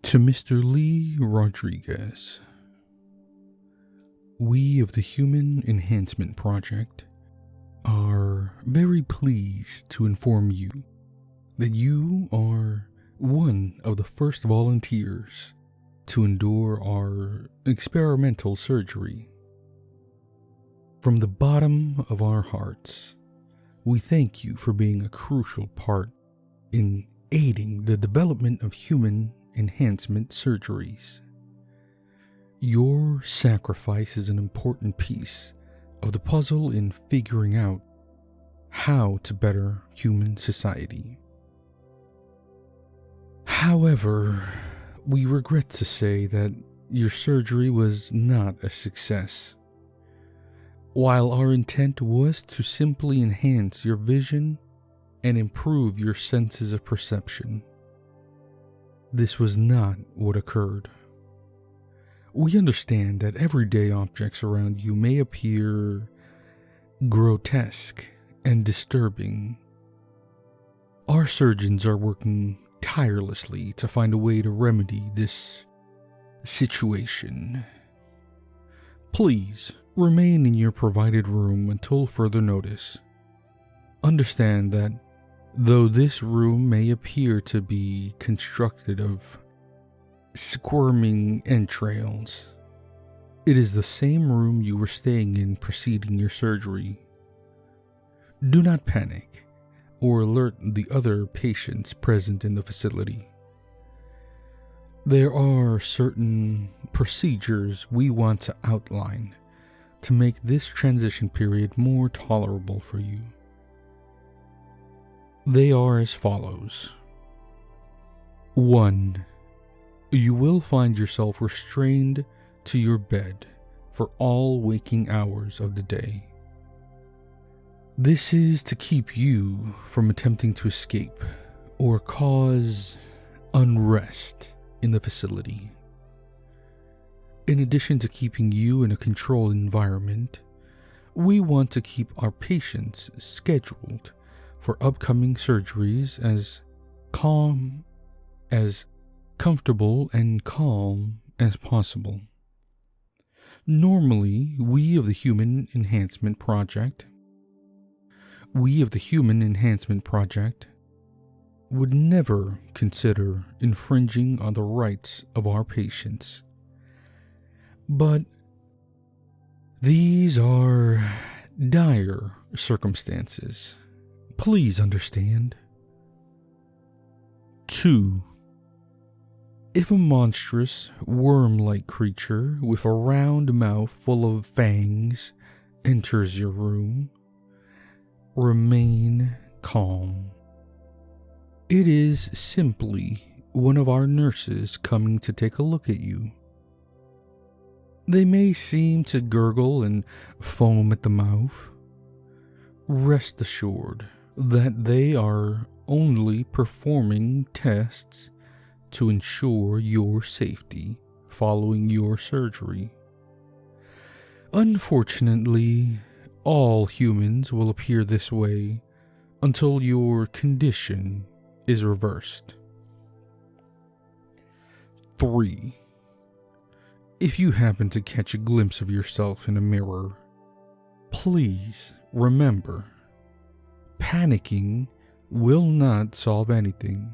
To Mr. Lee Rodriguez, we of the Human Enhancement Project are very pleased to inform you that you are one of the first volunteers to endure our experimental surgery. From the bottom of our hearts, we thank you for being a crucial part in aiding the development of human enhancement surgeries. Your sacrifice is an important piece of the puzzle in figuring out how to better human society. However, we regret to say that your surgery was not a success. While our intent was to simply enhance your vision and improve your senses of perception, this was not what occurred. We understand that everyday objects around you may appear grotesque and disturbing. Our surgeons are working tirelessly to find a way to remedy this situation. Please remain in your provided room until further notice. Understand that though this room may appear to be constructed of squirming entrails, it is the same room you were staying in preceding your surgery. Do not panic or alert the other patients present in the facility. There are certain procedures we want to outline to make this transition period more tolerable for you. They are as follows. 1. You will find yourself restrained to your bed for all waking hours of the day. This is to keep you from attempting to escape or cause unrest in the facility. In addition to keeping you in a controlled environment, we want to keep our patients scheduled for upcoming surgeries as comfortable and calm as possible. Normally, we of the Human Enhancement Project would never consider infringing on the rights of our patients. But these are dire circumstances. Please understand. 2. If a monstrous, worm-like creature with a round mouth full of fangs enters your room, remain calm. It is simply one of our nurses coming to take a look at you. They may seem to gurgle and foam at the mouth. Rest assured that they are only performing tests to ensure your safety following your surgery. Unfortunately, all humans will appear this way until your condition is reversed. 3. If you happen to catch a glimpse of yourself in a mirror, please remember, panicking will not solve anything,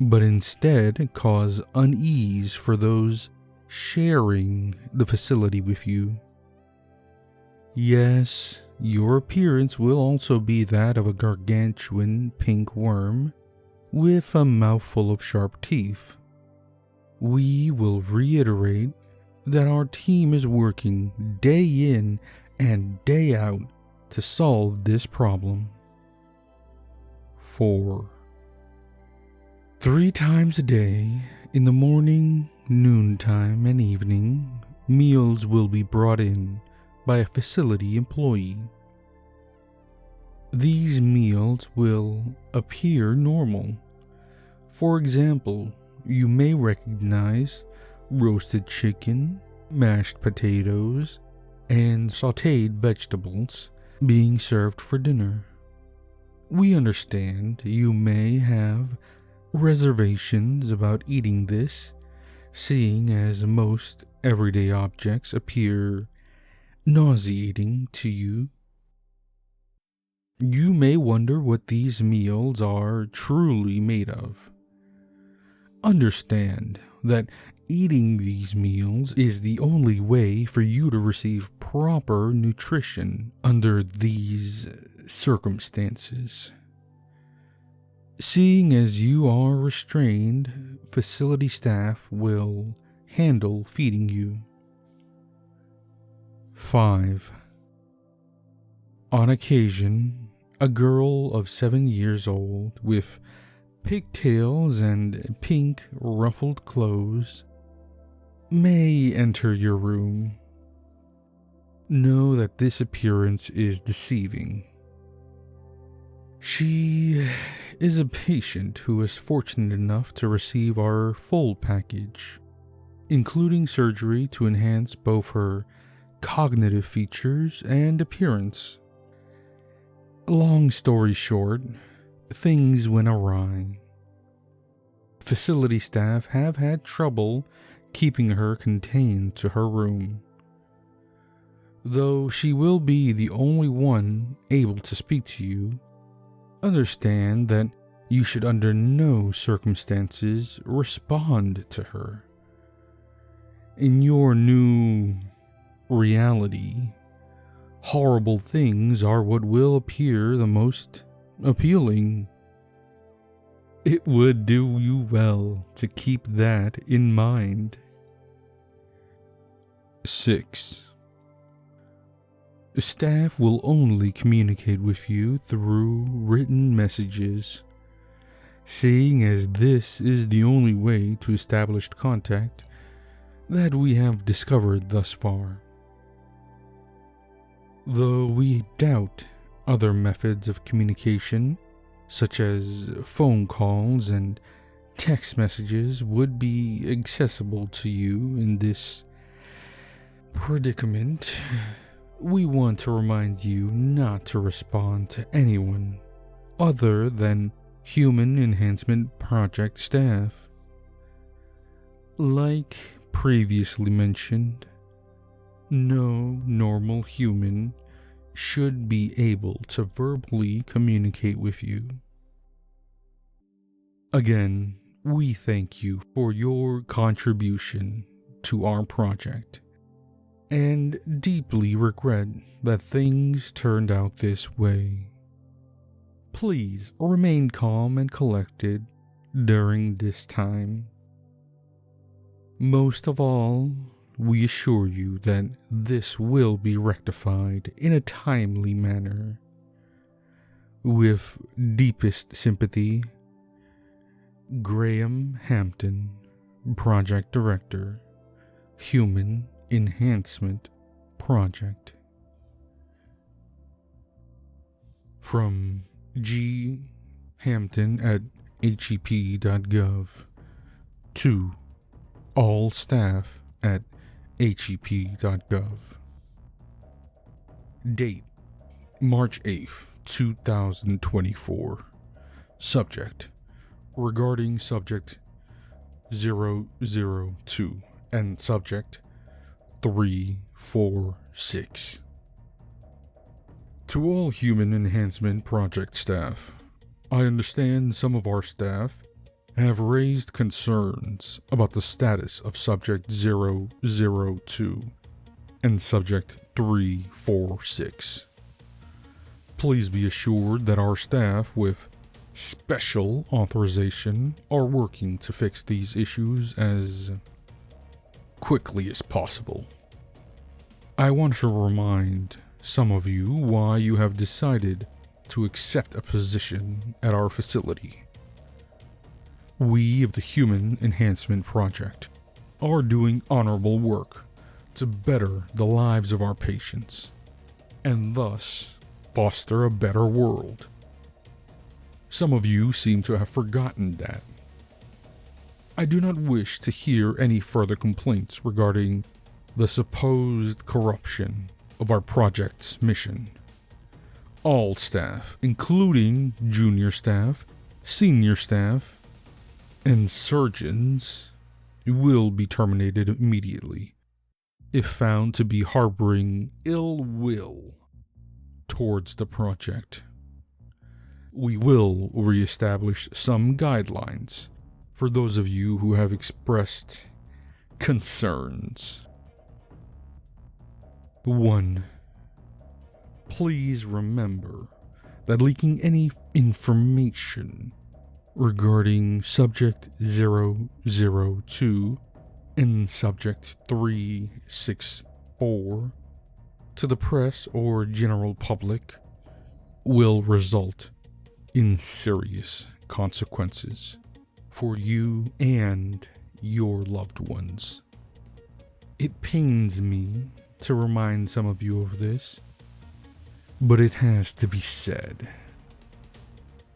but instead cause unease for those sharing the facility with you. Yes, your appearance will also be that of a gargantuan pink worm with a mouthful of sharp teeth. We will reiterate that our team is working day in and day out to solve this problem. 4. 3 times a day, in the morning, noontime, and evening, meals will be brought in by a facility employee. These meals will appear normal. For example, you may recognize roasted chicken, mashed potatoes, and sautéed vegetables being served for dinner. We understand you may have reservations about eating this, seeing as most everyday objects appear nauseating to you. You may wonder what these meals are truly made of. Understand that eating these meals is the only way for you to receive proper nutrition under these circumstances. Seeing as you are restrained, facility staff will handle feeding you. 5. On occasion, a girl of 7 years old with pigtails and pink ruffled clothes may enter your room. Know that this appearance is deceiving. She is a patient who is fortunate enough to receive our full package, including surgery to enhance both her cognitive features and appearance. Long story short, things went awry. Facility staff have had trouble keeping her contained to her room. Though she will be the only one able to speak to you, understand that you should under no circumstances respond to her. In your new reality, horrible things are what will appear the most appealing. It would do you well to keep that in mind. 6. Staff will only communicate with you through written messages, seeing as this is the only way to establish contact that we have discovered thus far. Though we doubt other methods of communication, such as phone calls and text messages, would be accessible to you in this predicament, we want to remind you not to respond to anyone other than Human Enhancement Project staff. Like previously mentioned, no normal human should be able to verbally communicate with you. Again, we thank you for your contribution to our project, and deeply regret that things turned out this way. Please remain calm and collected during this time. Most of all, we assure you that this will be rectified in a timely manner. With deepest sympathy, Graham Hampton, Project Director, Human Enhancement Project. From G. Hampton at hep.gov to all staff at hep.gov. Date: March 8th, 2024. Subject: regarding subject 002 and subject 346. To all Human Enhancement Project staff, I understand some of our staff have raised concerns about the status of subject 002 and subject 346. Please be assured that our staff with special authorization are working to fix these issues as quickly as possible. I want to remind some of you why you have decided to accept a position at our facility. We of the Human Enhancement Project are doing honorable work to better the lives of our patients, and thus foster a better world. Some of you seem to have forgotten that. I do not wish to hear any further complaints regarding the supposed corruption of our project's mission. All staff, including junior staff, senior staff, and surgeons will be terminated immediately if found to be harboring ill will towards the project. We will reestablish some guidelines for those of you who have expressed concerns. 1. Please remember that leaking any information regarding Subject 002 and Subject 364 to the press or general public will result in serious consequences for you and your loved ones. It pains me to remind some of you of this, but it has to be said.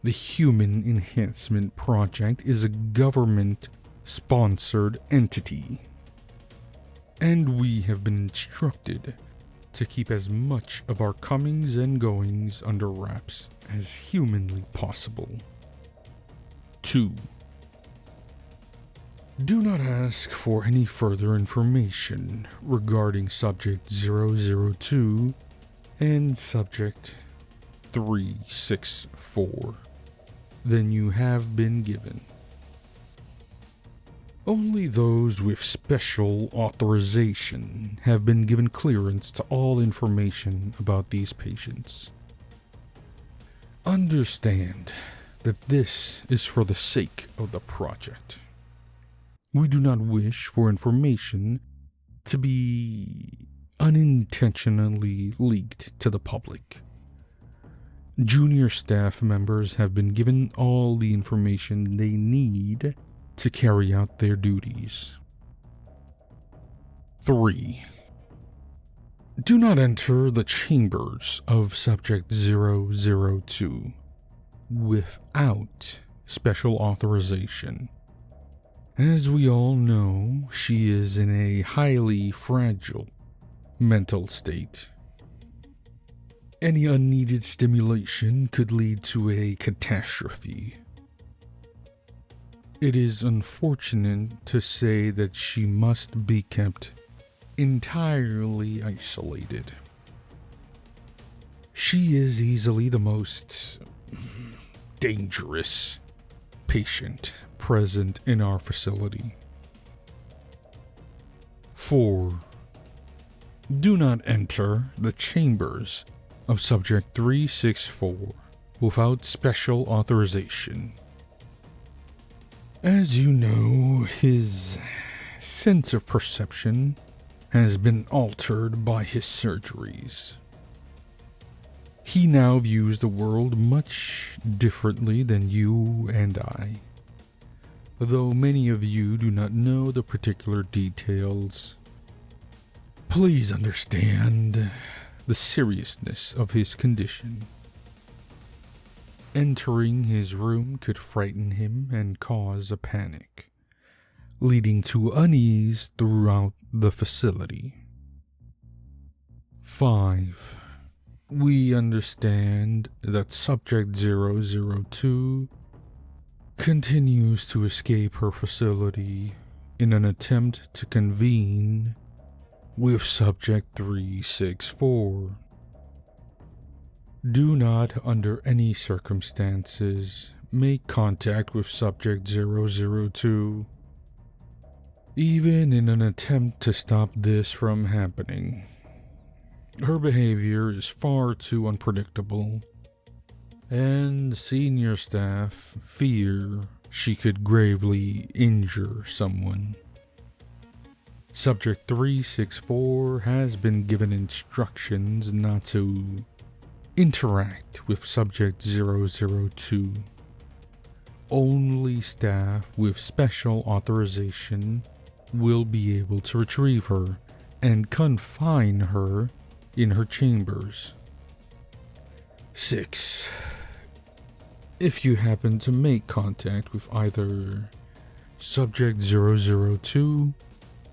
The Human Enhancement Project is a government-sponsored entity, and we have been instructed to keep as much of our comings and goings under wraps as humanly possible. 2. Do not ask for any further information regarding Subject 002 and Subject 364 than you have been given. Only those with special authorization have been given clearance to all information about these patients. Understand that this is for the sake of the project. We do not wish for information to be unintentionally leaked to the public. Junior staff members have been given all the information they need to carry out their duties. 3. Do not enter the chambers of Subject 002 without special authorization. As we all know, she is in a highly fragile mental state. Any unneeded stimulation could lead to a catastrophe. It is unfortunate to say that she must be kept entirely isolated. She is easily the most dangerous patient present in our facility. 4. Do not enter the chambers of Subject 364 without special authorization. As you know, his sense of perception has been altered by his surgeries. He now views the world much differently than you and I, though many of you do not know the particular details. Please understand the seriousness of his condition. Entering his room could frighten him and cause a panic, leading to unease throughout the facility. 5. We understand that Subject 002 continues to escape her facility in an attempt to convene with Subject 364. Do not, under any circumstances, make contact with Subject 002, even in an attempt to stop this from happening. Her behavior is far too unpredictable, and senior staff fear she could gravely injure someone. Subject 364 has been given instructions not to interact with Subject 002. Only staff with special authorization will be able to retrieve her and confine her in her chambers. 6. If you happen to make contact with either Subject 002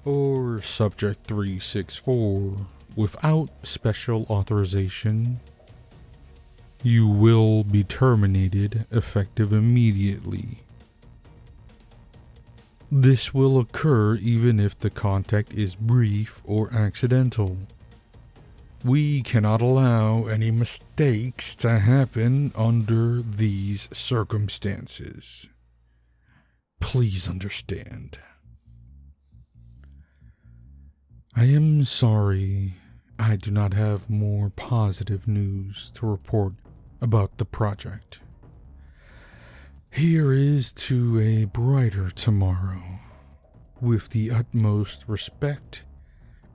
or Subject 364 without special authorization, you will be terminated effective immediately. This will occur even if the contact is brief or accidental. We cannot allow any mistakes to happen under these circumstances. Please understand. I am sorry I do not have more positive news to report about the project. Here is to a brighter tomorrow, with the utmost respect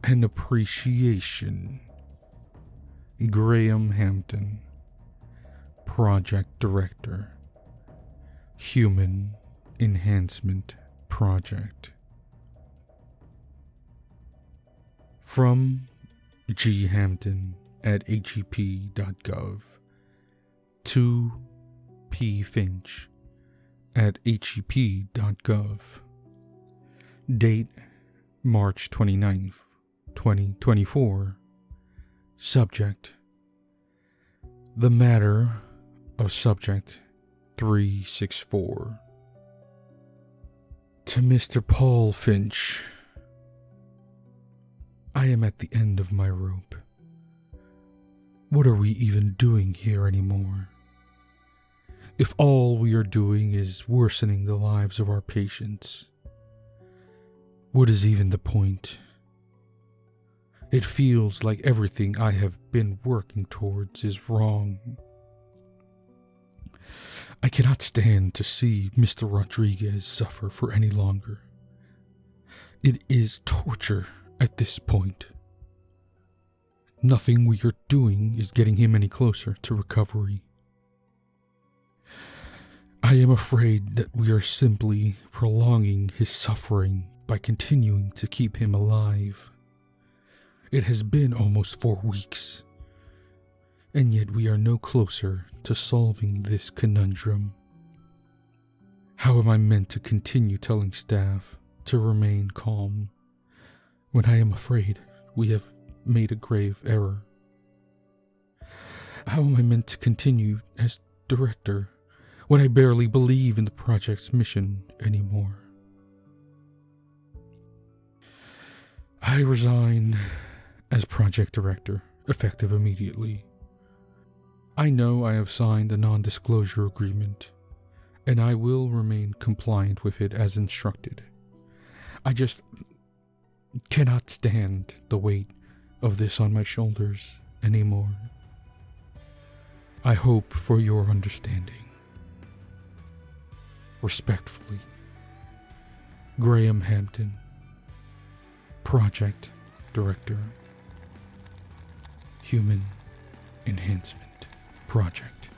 and appreciation. Graham Hampton, Project Director, Human Enhancement Project. From ghampton@hep.gov to P. Finch at hep.gov. Date March 29th, 2024. Subject: The matter of Subject 364. To Mr. Paul Finch, I am at the end of my rope. What are we even doing here anymore? If all we are doing is worsening the lives of our patients, what is even the point? It feels like everything I have been working towards is wrong. I cannot stand to see Mr. Rodriguez suffer for any longer. It is torture at this point. Nothing we are doing is getting him any closer to recovery. I am afraid that we are simply prolonging his suffering by continuing to keep him alive. It has been almost 4 weeks, and yet we are no closer to solving this conundrum. How am I meant to continue telling staff to remain calm when I am afraid we have made a grave error? How am I meant to continue as director when I barely believe in the project's mission anymore? I resign as project director, effective immediately. I know I have signed a non-disclosure agreement, and I will remain compliant with it as instructed. I just cannot stand the weight of this on my shoulders anymore. I hope for your understanding. Respectfully, Graham Hampton, Project Director, Human Enhancement Project.